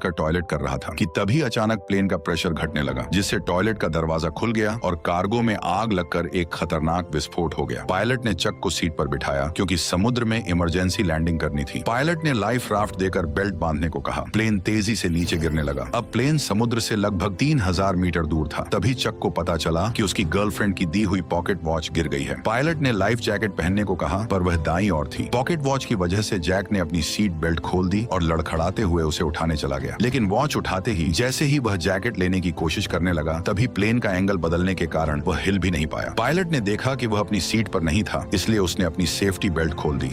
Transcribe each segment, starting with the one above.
कर टॉयलेट कर रहा था कि तभी अचानक प्लेन का प्रेशर घटने लगा, जिससे टॉयलेट का दरवाजा खुल गया और कार्गो में आग लगकर एक खतरनाक विस्फोट हो गया। पायलट ने चक को सीट पर बिठाया क्योंकि समुद्र में इमरजेंसी लैंडिंग करनी थी। पायलट ने लाइफ राफ्ट देकर बेल्ट बांधने को कहा। प्लेन तेजी से नीचे गिरने लगा। अब प्लेन समुद्र से लगभग 3000 मीटर दूर था। तभी चक को पता चला कि उसकी गर्लफ्रेंड की दी हुई पॉकेट वॉच गिर गई है। पायलट ने लाइफ जैकेट पहनने को कहा, पर वह दाईं ओर थी। पॉकेट वॉच की वजह से जैक ने अपनी सीट बेल्ट खोल दी और लड़खड़ाते हुए उसे उठाने चला गया। लेकिन वॉच उठाते ही जैसे ही वह जैकेट लेने की कोशिश करने लगा, तभी प्लेन का एंगल बदलने के कारण वह हिल भी नहीं पाया। पायलट ने देखा कि वह अपनी सीट पर नहीं था, इसलिए उसने अपनी सेफ्टी बेल्ट खोल दी।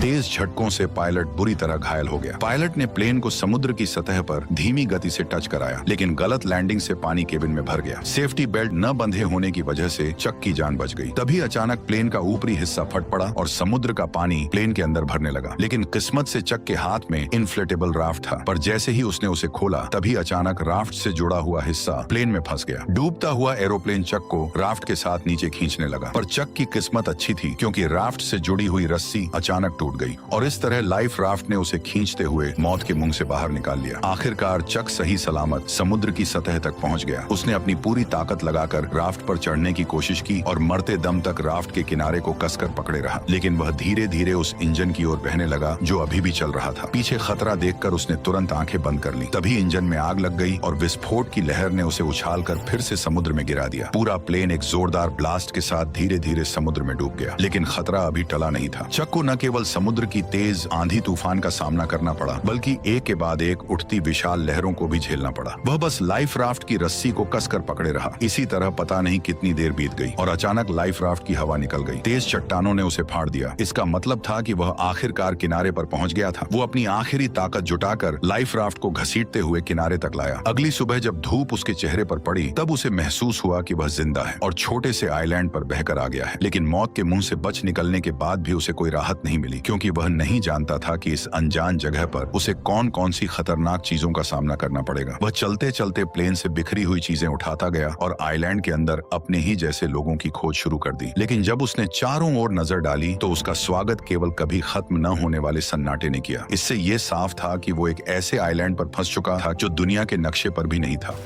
तेज झटकों से पायलट बुरी तरह घायल हो गया। पायलट ने प्लेन को समुद्र की सतह पर धीमी गति से टच कराया, लेकिन गलत लैंडिंग से पानी केबिन में भर गया। सेफ्टी बेल्ट न बंधे होने की वजह से चक की जान बच गई। तभी अचानक प्लेन का ऊपरी हिस्सा फट पड़ा और समुद्र का पानी प्लेन के अंदर भरने लगा। लेकिन किस्मत से चक के हाथ में इन्फ्लेटेबल राफ्ट था, पर जैसे ही उसने उसे खोला, तभी अचानक राफ्ट से जुड़ा हुआ हिस्सा प्लेन में फंस गया। डूबता हुआ एरोप्लेन चक को राफ्ट के साथ नीचे खींचने लगा, पर चक की किस्मत अच्छी थी क्योंकि राफ्ट से जुड़ी हुई रस्सी अचानक टूट गई और इस तरह लाइफ राफ्ट ने उसे खींचते हुए मौत के मुंह से बाहर निकाल लिया। आखिरकार चक सही सलामत समुद्र की सतह तक पहुंच गया। उसने अपनी पूरी ताकत लगाकर राफ्ट पर चढ़ने की कोशिश की और मरते दम तक राफ्ट के किनारे को कसकर पकड़े रहा, लेकिन वह धीरे धीरे उस इंजन की ओर बहने लगा जो अभी भी चल रहा था। पीछे खतरा देखकर उसने तुरंत आंखें बंद कर ली। तभी इंजन में आग लग गई और विस्फोट की लहर ने उसे उछालकर फिर से समुद्र में गिरा दिया। पूरा प्लेन एक जोरदार ब्लास्ट के साथ धीरे धीरे समुद्र में डूब गया, लेकिन खतरा अभी टला नहीं था। चक को न केवल समुद्र की तेज आंधी तूफान का सामना करना पड़ा, बल्कि एक के बाद एक उठती विशाल लहरों को भी झेलना पड़ा। वह बस लाइफ राफ्ट की रस्सी को कसकर पकड़े रहा। इसी तरह पता नहीं कितनी देर बीत गई और अचानक लाइफ राफ्ट की हवा निकल गई। तेज चट्टानों ने उसे फाड़ दिया। इसका मतलब था कि वह आखिरकार किनारे पर पहुंच गया था। वो अपनी आखिरी ताकत जुटाकर लाइफ राफ्ट को घसीटते हुए किनारे तक लाया। अगली सुबह जब धूप उसके चेहरे पर पड़ी, तब उसे महसूस हुआ कि वह जिंदा है और छोटे से आइलैंड पर बहकर आ गया है। लेकिन मौत के मुंह से बच निकलने के बाद भी उसे कोई राहत नहीं मिली, क्योंकि वह नहीं जानता था कि इस अनजान जगह पर उसे कौन कौन सी खतरनाक चीजों का सामना करना पड़ेगा। वह चलते चलते प्लेन से बिखरी हुई चीजें उठाता गया और आइलैंड के अंदर अपने ही जैसे लोगों की खोज शुरू कर दी। लेकिन जब उसने चारों ओर नजर डाली तो उसका स्वागत केवल कभी खत्म न होने वाले सन्नाटे ने किया। इससे यह साफ था कि वो एक ऐसे आइलैंड पर फंस चुका था जो दुनिया के नक्शे पर भी नहीं था।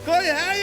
कोई है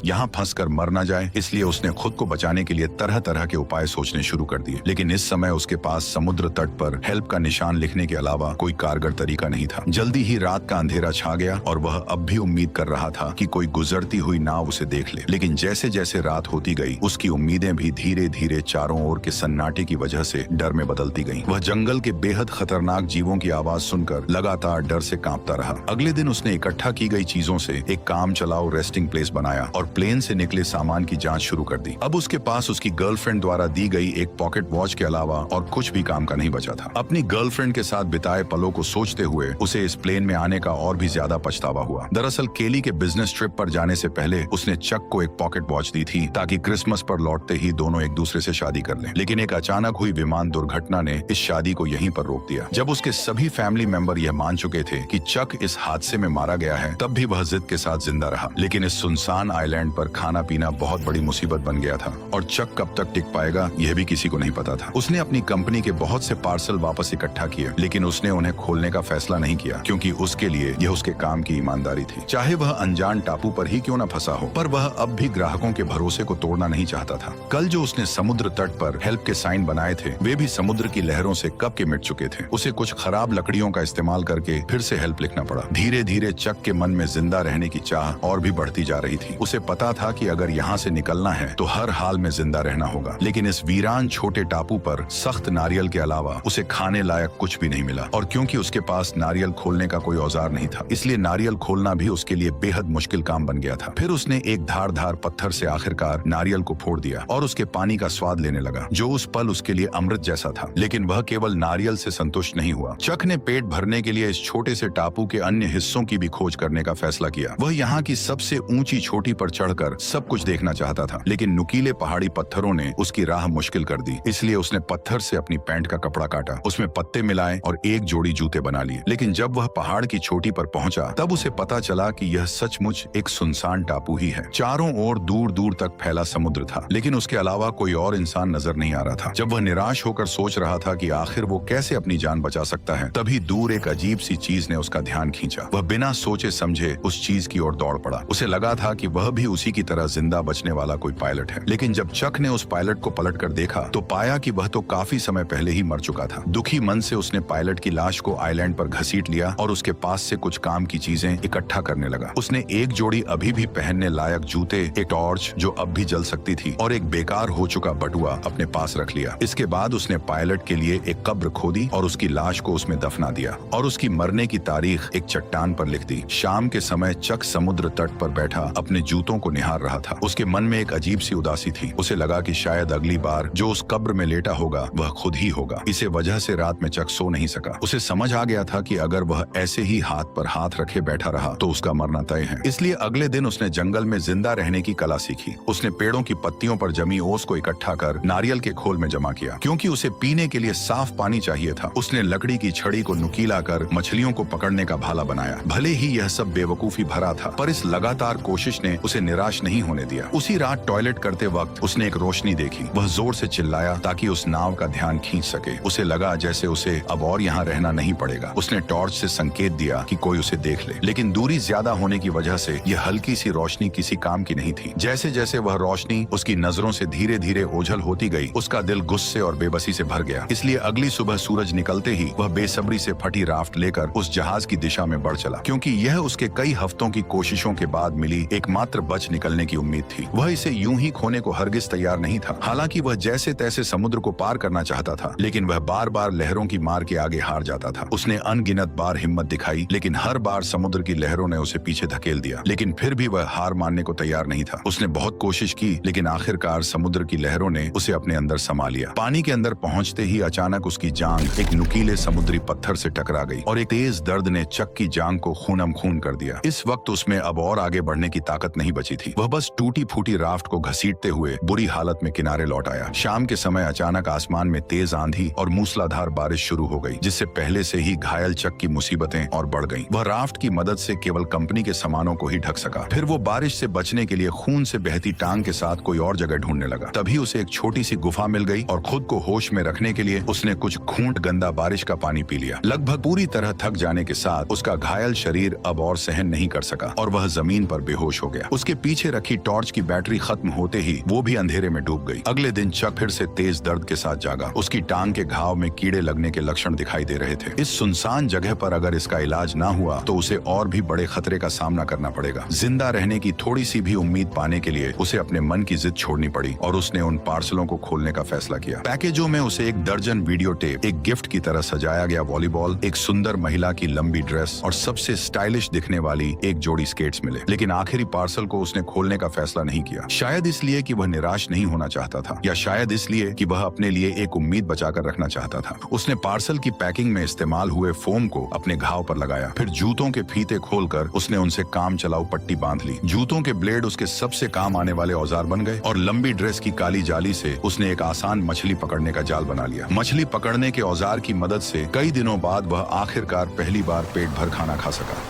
यहाँ फंसकर मर ना जाए, इसलिए उसने खुद को बचाने के लिए तरह तरह के उपाय सोचने शुरू कर दिए। लेकिन इस समय उसके पास समुद्र तट पर हेल्प का निशान लिखने के अलावा कोई कारगर तरीका नहीं था। जल्दी ही रात का अंधेरा छा गया और वह अब भी उम्मीद कर रहा था कि कोई गुजरती हुई नाव उसे देख ले। लेकिन जैसे जैसे रात होती गई, उसकी उम्मीदें भी धीरे धीरे चारों ओर के सन्नाटे की वजह से डर में बदलती गईं। वह जंगल के बेहद खतरनाक जीवों की आवाज सुनकर लगातार डर से कांपता रहा। अगले दिन उसने इकट्ठा की गई चीजों से एक काम चलाओ रेस्टिंग प्लेस बनाया और प्लेन से निकले सामान की जांच शुरू कर दी। अब उसके पास उसकी गर्लफ्रेंड द्वारा दी गई एक पॉकेट वॉच के अलावा और कुछ भी काम का नहीं बचा था। अपनी गर्लफ्रेंड के साथ बिताए पलों को सोचते हुए उसे इस प्लेन में आने का और भी ज्यादा पछतावा हुआ। दरअसल केली के बिजनेस ट्रिप पर जाने से पहले उसने चक को एक पॉकेट वॉच दी थी ताकि क्रिसमस पर लौटते ही दोनों एक दूसरे से शादी कर लें। लेकिन एक अचानक हुई विमान दुर्घटना ने इस शादी को यहीं पर रोक दिया। जब उसके सभी फैमिली मेंबर यह मान चुके थे कि चक इस हादसे में मारा गया है, तब भी वह जिद के साथ जिंदा रहा। लेकिन इस सुनसान आइलैंड पर खाना पीना बहुत बड़ी मुसीबत बन गया था और चक कब तक टिक पाएगा यह भी किसी को नहीं पता था। उसने अपनी कंपनी के बहुत से पार्सल वापस इकट्ठा किए, लेकिन उसने उन्हें खोलने का फैसला नहीं किया क्योंकि उसके लिए यह उसके काम की ईमानदारी थी। चाहे वह अनजान टापू पर ही क्यों न फंसा हो, पर वह अब भी ग्राहकों के भरोसे को तोड़ना नहीं चाहता था। कल जो उसने समुद्र तट पर हेल्प के साइन बनाए थे, वे भी समुद्र की लहरों से कब के मिट चुके थे। उसे कुछ खराब लकड़ियों का इस्तेमाल करके फिर से हेल्प लिखना पड़ा। धीरे धीरे चक के मन में जिंदा रहने की चाह और भी बढ़ती जा रही थी। उसे पता था कि अगर यहाँ से निकलना है तो हर हाल में जिंदा रहना होगा। लेकिन इस वीरान छोटे टापू पर सख्त नारियल के अलावा उसे खाने लायक कुछ भी नहीं मिला, और क्योंकि उसके पास नारियल खोलने का कोई औजार नहीं था, इसलिए नारियल खोलना भी उसके लिए बेहद मुश्किल काम बन गया था। फिर उसने एक धारदार पत्थर से आखिरकार नारियल को फोड़ दिया और उसके पानी का स्वाद लेने लगा, जो उस पल उसके लिए अमृत जैसा था। लेकिन वह केवल नारियल से संतुष्ट नहीं हुआ। चक ने पेट भरने के लिए इस छोटे से टापू के अन्य हिस्सों की भी खोज करने का फैसला किया। वह यहाँ की सबसे ऊंची चोटी पर चढ़कर सब कुछ देखना चाहता था, लेकिन नुकीले पहाड़ी पत्थरों ने उसकी राह मुश्किल कर दी। इसलिए उसने पत्थर से अपनी पैंट का कपड़ा काटा, उसमें पत्ते मिलाए और एक जोड़ी जूते बना लिए। लेकिन जब वह पहाड़ की चोटी पर पहुंचा तब उसे पता चला कि यह सचमुच एक सुनसान टापू ही है। चारों ओर दूर दूर तक फैला समुद्र था, लेकिन उसके अलावा कोई और इंसान नजर नहीं आ रहा था। जब वह निराश होकर सोच रहा था कि आखिर वो कैसे अपनी जान बचा सकता है, तभी दूर एक अजीब सी चीज ने उसका ध्यान खींचा। वह बिना सोचे समझे उस चीज की ओर दौड़ पड़ा। उसे लगा था कि वह भी उसी की तरह जिंदा बचने वाला कोई पायलट है। लेकिन जब चक ने उस पायलट को पलट कर देखा तो पाया कि वह तो काफी समय पहले ही मर चुका था। दुखी मन से उसने पायलट की लाश को आइलैंड पर घसीट लिया और उसके पास से कुछ काम की चीजें इकट्ठा करने लगा। उसने एक जोड़ी अभी भी पहनने लायक जूते, एक टॉर्च जो अब भी जल सकती थी और एक बेकार हो चुका बटुआ अपने पास रख लिया। इसके बाद उसने पायलट के लिए एक कब्र खोदी और उसकी लाश को उसमें दफना दिया और उसकी मरने की तारीख एक चट्टान पर लिख दी। शाम के समय चक समुद्र तट पर बैठा अपने जूतों को निहार रहा था। उसके मन में एक अजीब सी उदासी थी। उसे लगा कि शायद अगली बार जो उस कब्र में लेटा होगा वह खुद ही होगा। इसे वजह से रात में चक सो नहीं सका। उसे समझ आ गया था कि अगर वह ऐसे ही हाथ पर हाथ रखे बैठा रहा तो उसका मरना तय है। इसलिए अगले दिन उसने जंगल में जिंदा रहने की कला सीखी। उसने पेड़ों की पत्तियों पर जमी ओस को इकट्ठा कर नारियल के खोल में जमा किया, क्योंकि उसे पीने के लिए साफ पानी चाहिए था। उसने लकड़ी की छड़ी को नुकीला कर मछलियों को पकड़ने का भाला बनाया। भले ही यह सब बेवकूफी भरा था, पर इस लगातार कोशिश ने उसे निराश नहीं होने दिया। उसी रात टॉयलेट करते वक्त उसने एक रोशनी देखी। वह जोर से चिल्लाया ताकि उस नाव का ध्यान खींच सके। उसे लगा जैसे उसे अब और यहाँ रहना नहीं पड़ेगा। उसने टॉर्च से संकेत दिया कि कोई उसे देख ले, लेकिन दूरी ज्यादा होने की वजह से यह हल्की सी रोशनी किसी काम की नहीं थी। जैसे जैसे वह रोशनी उसकी नजरों से धीरे धीरे ओझल होती गई, उसका दिल गुस्से और बेबसी से भर गया। इसलिए अगली सुबह सूरज निकलते ही वह बेसब्री से फटी राफ्ट लेकर उस जहाज की दिशा में बढ़ चला, क्योंकि यह उसके कई हफ्तों की कोशिशों के बाद मिली एकमात्र बच निकलने की उम्मीद थी। वह इसे यूं ही खोने को हरगिज तैयार नहीं था। हालांकि वह जैसे तैसे समुद्र को पार करना चाहता था, लेकिन वह बार बार लहरों की मार के आगे हार जाता था। उसने अनगिनत बार हिम्मत दिखाई, लेकिन हर बार समुद्र की लहरों ने उसे पीछे धकेल दिया। लेकिन फिर भी वह हार मानने को तैयार नहीं था। उसने बहुत कोशिश की, लेकिन आखिरकार समुद्र की लहरों ने उसे अपने अंदर समा लिया। पानी के अंदर पहुंचते ही अचानक उसकी जांघ एक नुकीले समुद्री पत्थर से टकरा गई और एक तेज दर्द ने चक की जांघ को खूनम खून कर दिया। इस वक्त उसमें अब और आगे बढ़ने की ताकत नहीं बची थी। वह बस टूटी फूटी राफ्ट को घसीटते हुए बुरी हालत में किनारे लौट आया। शाम के समय अचानक आसमान में तेज आंधी और मूसलाधार बारिश शुरू हो गई, जिससे पहले से ही घायल चक की मुसीबतें और बढ़ गईं। वह राफ्ट की मदद से केवल कंपनी के सामानों को ही ढक सका। फिर वो बारिश से बचने के लिए खून से बहती टांग के साथ कोई और जगह ढूंढने लगा। तभी उसे एक छोटी सी गुफा मिल गई और खुद को होश में रखने के लिए उसने कुछ घूंट गंदा बारिश का पानी पी लिया। लगभग पूरी तरह थक जाने के साथ उसका घायल शरीर अब और सहन नहीं कर सका और वह जमीन पर बेहोश हो गया। उसके पीछे रखी टॉर्च की बैटरी खत्म होते ही वो भी अंधेरे में डूब गई। अगले दिन चक फिर से तेज दर्द के साथ जागा। उसकी टांग के घाव में कीड़े लगने के लक्षण दिखाई दे रहे थे। इस सुनसान जगह पर अगर इसका इलाज ना हुआ तो उसे और भी बड़े खतरे का सामना करना पड़ेगा। जिंदा रहने की थोड़ी सी भी उम्मीद पाने के लिए उसे अपने मन की जिद छोड़नी पड़ी और उसने उन पार्सलों को खोलने का फैसला किया। पैकेजों में उसे एक दर्जन वीडियो टेप, एक गिफ्ट की तरह सजाया गया वॉलीबॉल, एक सुंदर महिला की लंबी ड्रेस और सबसे स्टाइलिश दिखने वाली एक जोड़ी स्केट्स मिले। लेकिन आखिरी पार्सल को उसने खोलने का फैसला नहीं किया। शायद इसलिए कि वह निराश नहीं होना चाहता था, या शायद इसलिए कि वह अपने लिए एक उम्मीद बचाकर रखना चाहता था। उसने पार्सल की पैकिंग में इस्तेमाल हुए फोम को अपने घाव पर लगाया। फिर जूतों के फीते खोलकर उसने उनसे काम चलाऊ पट्टी बांध ली। जूतों के ब्लेड उसके सबसे काम आने वाले औजार बन गए और लंबी ड्रेस की काली जाली से उसने एक आसान मछली पकड़ने का जाल बना लिया। मछली पकड़ने के औजार की मदद से कई दिनों बाद वह आखिरकार पहली बार पेट भर खाना खा सका।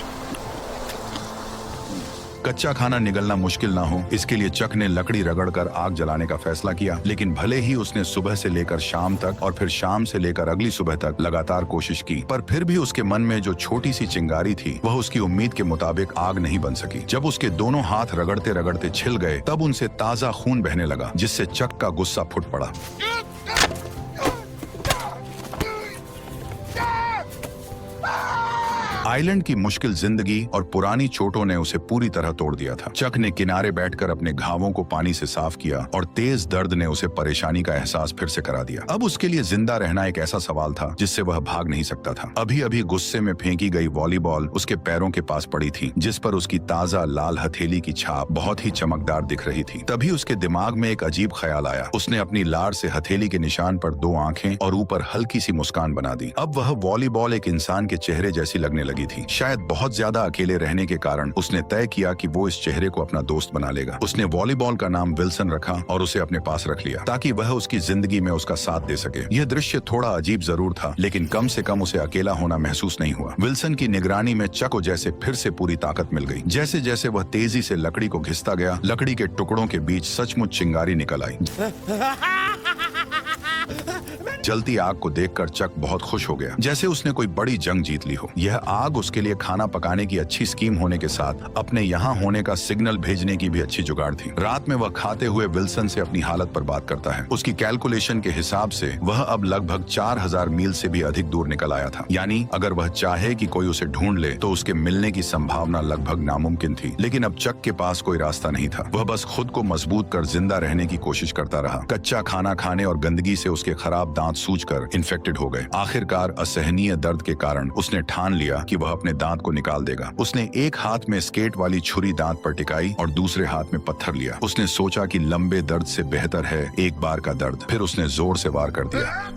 कच्चा खाना निगलना मुश्किल ना हो, इसके लिए चक ने लकड़ी रगड़कर आग जलाने का फैसला किया। लेकिन भले ही उसने सुबह से लेकर शाम तक और फिर शाम से लेकर अगली सुबह तक लगातार कोशिश की, पर फिर भी उसके मन में जो छोटी सी चिंगारी थी वह उसकी उम्मीद के मुताबिक आग नहीं बन सकी। जब उसके दोनों हाथ रगड़ते रगड़ते छिल गए तब उनसे ताजा खून बहने लगा, जिससे चक का गुस्सा फुट पड़ा। आइलैंड की मुश्किल जिंदगी और पुरानी चोटों ने उसे पूरी तरह तोड़ दिया था। चक ने किनारे बैठकर अपने घावों को पानी से साफ किया और तेज दर्द ने उसे परेशानी का एहसास फिर से करा दिया। अब उसके लिए जिंदा रहना एक ऐसा सवाल था जिससे वह भाग नहीं सकता था। अभी अभी गुस्से में फेंकी गई वॉलीबॉल उसके पैरों के पास पड़ी थी, जिस पर उसकी ताजा लाल हथेली की छाप बहुत ही चमकदार दिख रही थी। तभी उसके दिमाग में एक अजीब ख्याल आया। उसने अपनी लार से हथेली के निशान पर 2 आंखें और ऊपर हल्की सी मुस्कान बना दी। अब वह वॉलीबॉल एक इंसान के चेहरे जैसी लगने लगी थी। शायद बहुत ज्यादा अकेले रहने के कारण उसने तय किया कि वो इस चेहरे को अपना दोस्त बना लेगा। उसने वॉलीबॉल का नाम विल्सन रखा और उसे अपने पास रख लिया ताकि वह उसकी जिंदगी में उसका साथ दे सके। यह दृश्य थोड़ा अजीब जरूर था, लेकिन कम से कम उसे अकेला होना महसूस नहीं हुआ। विल्सन की निगरानी में चक को जैसे फिर से पूरी ताकत मिल गई। जैसे जैसे वह तेजी से लकड़ी को घिसता गया, लकड़ी के टुकड़ों के बीच सचमुच चिंगारी निकल आई। जलती आग को देखकर चक बहुत खुश हो गया, जैसे उसने कोई बड़ी जंग जीत ली हो। यह आग उसके लिए खाना पकाने की अच्छी स्कीम होने के साथ अपने यहाँ होने का सिग्नल भेजने की भी अच्छी जुगाड़ थी। रात में वह खाते हुए विल्सन से अपनी हालत पर बात करता है। उसकी कैलकुलेशन के हिसाब से वह अब लगभग 4000 मील से भी अधिक दूर निकल आया था। यानी अगर वह चाहे कि कोई उसे ढूंढ ले तो उसके मिलने की संभावना लगभग नामुमकिन थी। लेकिन अब चक के पास कोई रास्ता नहीं था। वह बस खुद को मजबूत कर जिंदा रहने की कोशिश करता रहा। कच्चा खाना खाने और गंदगी से उसके खराब दांत सूजकर इन्फेक्टेड हो गए। आखिरकार असहनीय दर्द के कारण उसने ठान लिया कि वह अपने दांत को निकाल देगा। उसने एक हाथ में स्केट वाली छुरी दांत पर टिकाई और दूसरे हाथ में पत्थर लिया। उसने सोचा कि लंबे दर्द से बेहतर है एक बार का दर्द। फिर उसने जोर से वार कर दिया।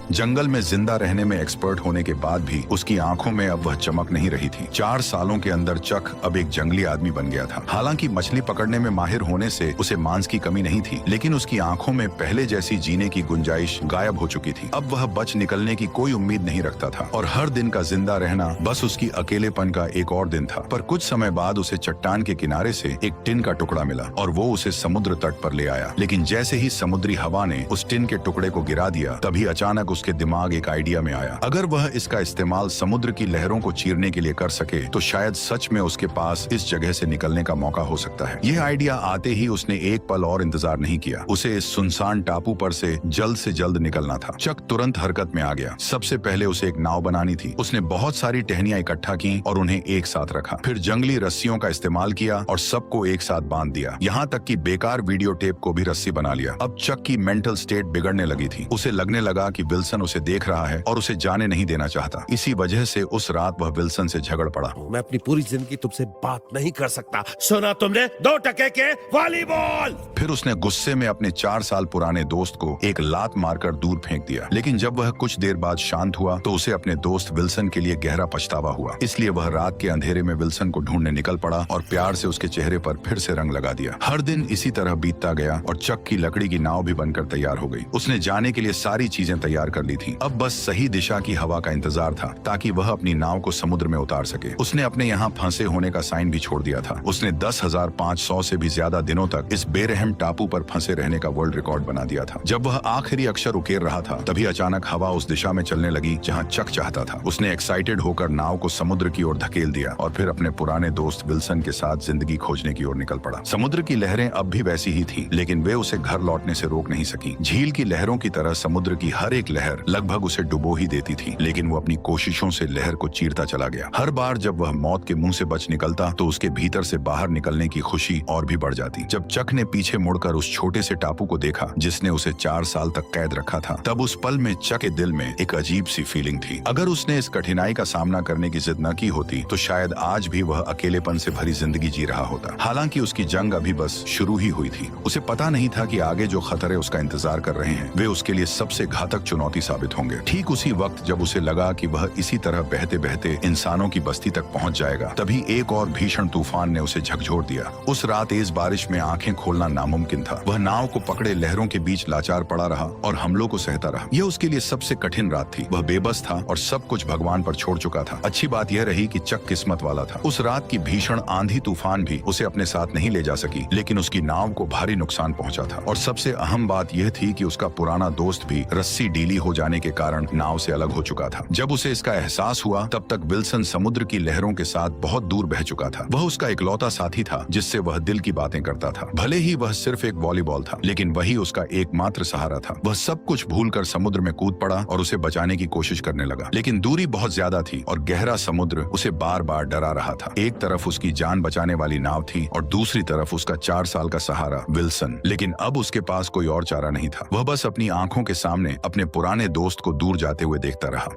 जंगल में जिंदा रहने में एक्सपर्ट होने के बाद भी उसकी आंखों में अब वह चमक नहीं रही थी। 4 सालों के अंदर चक अब एक जंगली आदमी बन गया था। हालांकि मछली पकड़ने में माहिर होने से उसे मांस की कमी नहीं थी, लेकिन उसकी आंखों में पहले जैसी जीने की गुंजाइश गायब हो चुकी थी। अब वह बच निकलने की कोई उम्मीद नहीं रखता था और हर दिन का जिंदा रहना बस उसकी अकेलेपन का एक और दिन था। पर कुछ समय बाद उसे चट्टान के किनारे से एक टिन का टुकड़ा मिला और वो उसे समुद्र तट पर ले आया। लेकिन जैसे ही समुद्री हवा ने उस टिन के टुकड़े को गिरा दिया, तभी अचानक उसके दिमाग एक आइडिया में आया। अगर वह इसका इस्तेमाल समुद्र की लहरों को चीरने के लिए कर सके तो शायद सच में उसके पास इस जगह से निकलने का मौका हो सकता है। यह आइडिया आते ही उसने एक पल और इंतजार नहीं किया। उसे इस सुनसान टापू पर से जल्द निकलना था। चक तुरंत हरकत में आ गया। सबसे पहले उसे एक नाव बनानी थी। उसने बहुत सारी टहनियां इकट्ठा की और उन्हें एक साथ रखा। फिर जंगली रस्सियों का इस्तेमाल किया और सबको एक साथ बांध दिया। यहाँ तक कि बेकार वीडियो टेप को भी रस्सी बना लिया। अब चक की मेंटल स्टेट बिगड़ने लगी थी। उसे लगने लगा कि विल्सन उसे देख रहा है और उसे जाने नहीं देना चाहता। इसी वजह से उस रात वह विल्सन से झगड़ पड़ा। मैं अपनी पूरी जिंदगी तुमसे बात नहीं कर सकता। सुना तुमने? 2 टके के वॉलीबॉल। फिर उसने गुस्से में अपने 4 साल पुराने दोस्त को एक लात मारकर दूर फेंक दिया। लेकिन जब वह कुछ देर बाद शांत हुआ तो उसे अपने दोस्त विल्सन के लिए गहरा पछतावा हुआ। इसलिए वह रात के अंधेरे में विल्सन को ढूंढने निकल पड़ा और प्यार से उसके चेहरे पर फिर से रंग लगा दिया। हर दिन इसी तरह बीतता गया और चक की लकड़ी की नाव भी बनकर तैयार हो गई। उसने जाने के लिए सारी चीजें तैयार कर ली थी। अब बस सही दिशा की हवा का इंतजार था ताकि वह अपनी नाव को समुद्र में उतार सके। उसने अपने यहाँ फंसे होने का साइन भी छोड़ दिया था। उसने 10,500 से भी ज्यादा दिनों तक इस बेरहम टापू पर फंसे रहने का वर्ल्ड रिकॉर्ड बना दिया था। जब वह आखिरी अक्षर उकेर रहा था तभी अचानक हवा उस दिशा में चलने लगी जहाँ चक चाहता था। उसने एक्साइटेड होकर नाव को समुद्र की ओर धकेल दिया और फिर अपने पुराने दोस्त विल्सन के साथ जिंदगी खोजने की ओर निकल पड़ा। समुद्र की लहरें अब भी वैसी ही थी, लेकिन वे उसे घर लौटने से रोक नहीं सकी। झील की लहरों की तरह समुद्र की हर एक लहर लगभग उसे डुबो ही देती थी, लेकिन वो अपनी कोशिशों से लहर को चीरता चला गया। हर बार जब वह मौत के मुंह से बच निकलता तो उसके भीतर से बाहर निकलने की खुशी और भी बढ़ जाती। जब चक ने पीछे मुड़कर उस छोटे से टापू को देखा जिसने उसे 4 साल तक कैद रखा था, तब उस पल में चक के दिल में एक अजीब सी फीलिंग थी। अगर उसने इस कठिनाई का सामना करने की जिद न की होती तो शायद आज भी वह अकेलेपन से भरी जिंदगी जी रहा होता। हालांकि उसकी जंग अभी बस शुरू ही हुई थी। उसे पता नहीं था कि आगे जो खतरे उसका इंतजार कर रहे हैं वे उसके लिए सबसे घातक चुनौती साबित होंगे। ठीक उसी वक्त जब उसे लगा कि वह इसी तरह बहते बहते इंसानों की बस्ती तक पहुंच जाएगा, तभी एक और भीषण तूफान ने उसे झकझोर दिया। उस रात तेज बारिश में आंखें खोलना नामुमकिन था। वह नाव को पकड़े लहरों के बीच लाचार पड़ा रहा और हमलों को सहता रहा। यह उसके लिए सबसे कठिन रात थी। वह बेबस था और सब कुछ भगवान पर छोड़ चुका था। अच्छी बात यह रही कि चक किस्मत वाला था। उस रात की भीषण आंधी तूफान भी उसे अपने साथ नहीं ले जा सकी, लेकिन उसकी नाव को भारी नुकसान पहुंचा था। और सबसे अहम बात यह थी कि उसका पुराना दोस्त भी रस्सी ढीली हो जाने के कारण नाव से अलग हो चुका था। जब उसे इसका एहसास हुआ तब तक विल्सन समुद्र की लहरों के साथ बहुत दूर बह चुका था। वह उसका इकलौता साथी था जिससे वह दिल की बातें करता था। भले ही वह सिर्फ एक वॉलीबॉल था, लेकिन वही उसका एकमात्र सहारा था। वह सब कुछ भूलकर समुद्र में कूद पड़ा और उसे बचाने की कोशिश करने लगा, लेकिन दूरी बहुत ज्यादा थी और गहरा समुद्र उसे बार बार डरा रहा था। एक तरफ उसकी जान बचाने वाली नाव थी और दूसरी तरफ उसका 4 साल का सहारा विल्सन। लेकिन अब उसके पास कोई और चारा नहीं था। वह बस अपनी आंखों के सामने अपने पुराने दोस्त को दूर जाते हुए देखता रहा।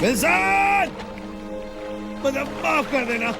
विल्सन, मुझे माफ कर देना।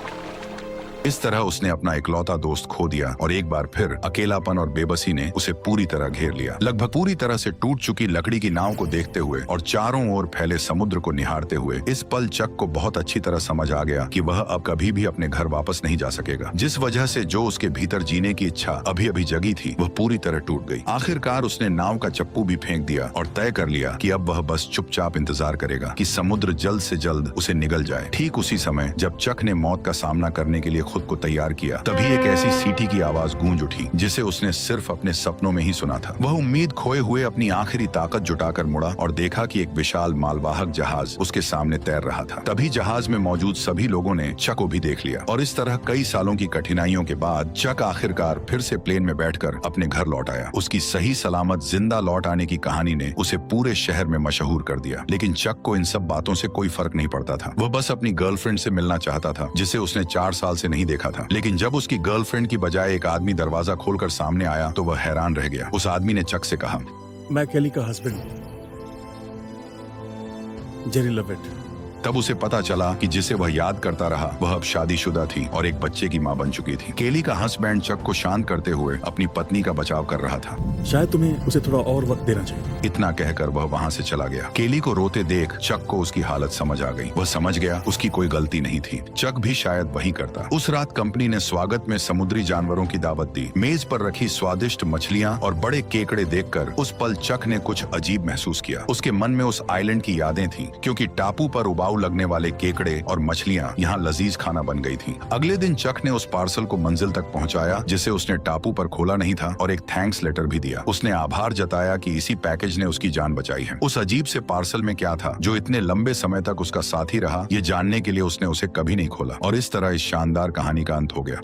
इस तरह उसने अपना इकलौता दोस्त खो दिया और एक बार फिर अकेलापन और बेबसी ने उसे पूरी तरह घेर लिया। लगभग पूरी तरह से टूट चुकी लकड़ी की नाव को देखते हुए और चारों ओर फैले समुद्र को निहारते हुए इस पल चक को बहुत अच्छी तरह समझ आ गया कि वह अब कभी भी अपने घर वापस नहीं जा सकेगा। जिस वजह से जो उसके भीतर जीने की इच्छा अभी अभी जगी थी वह पूरी तरह टूट गई। आखिरकार उसने नाव का चप्पू भी फेंक दिया और तय कर लिया कि अब वह बस चुपचाप इंतजार करेगा कि समुद्र जल्द से जल्द उसे निगल जाए। ठीक उसी समय जब चक ने मौत का सामना करने के लिए खुद को तैयार किया, तभी एक ऐसी सीटी की आवाज गूंज उठी जिसे उसने सिर्फ अपने सपनों में ही सुना था। वह उम्मीद खोए हुए अपनी आखिरी ताकत जुटाकर मुड़ा और देखा कि एक विशाल मालवाहक जहाज उसके सामने तैर रहा था। तभी जहाज में मौजूद सभी लोगों ने चक को भी देख लिया और इस तरह कई सालों की कठिनाइयों के बाद चक आखिरकार फिर से प्लेन में बैठकर अपने घर लौट आया। उसकी सही सलामत जिंदा लौट आने की कहानी ने उसे पूरे शहर में मशहूर कर दिया। लेकिन चक को इन सब बातों से कोई फर्क नहीं पड़ता था। वह बस अपनी गर्लफ्रेंड से मिलना चाहता था जिसे उसने 4 साल से नहीं देखा था। लेकिन जब उसकी गर्लफ्रेंड की बजाय एक आदमी दरवाजा खोलकर सामने आया तो वह हैरान रह गया। उस आदमी ने चक से कहा, मैं केली का हस्बैंड हूं, जेरी लवेट। तब उसे पता चला कि जिसे वह याद करता रहा वह अब शादीशुदा थी और एक बच्चे की मां बन चुकी थी। केली का हस्बैंड चक को शांत करते हुए अपनी पत्नी का बचाव कर रहा था। शायद तुम्हें उसे थोड़ा और वक्त देना चाहिए। इतना कहकर वह वहां से चला गया। केली को रोते देख चक को उसकी हालत समझ आ गई। वह समझ गया उसकी कोई गलती नहीं थी। चक भी शायद वही करता। उस रात कंपनी ने स्वागत में समुद्री जानवरों की दावत दी। मेज पर रखी स्वादिष्ट मछलियां और बड़े केकड़े देखकर उस पल चक ने कुछ अजीब महसूस किया। उसके मन में उस आइलैंड की यादें थी क्योंकि टापू पर उबाऊ लगने वाले केकड़े और मछलियां यहाँ लजीज खाना बन गई थी। अगले दिन चक ने उस पार्सल को मंजिल तक पहुंचाया जिसे उसने टापू पर खोला नहीं था और एक थैंक्स लेटर भी दिया। उसने आभार जताया कि इसी पैकेज ने उसकी जान बचाई है। उस अजीब से पार्सल में क्या था जो इतने लंबे समय तक उसका साथी रहा, ये जानने के लिए उसने उसे कभी नहीं खोला। और इस तरह इस शानदार कहानी का अंत हो गया। तो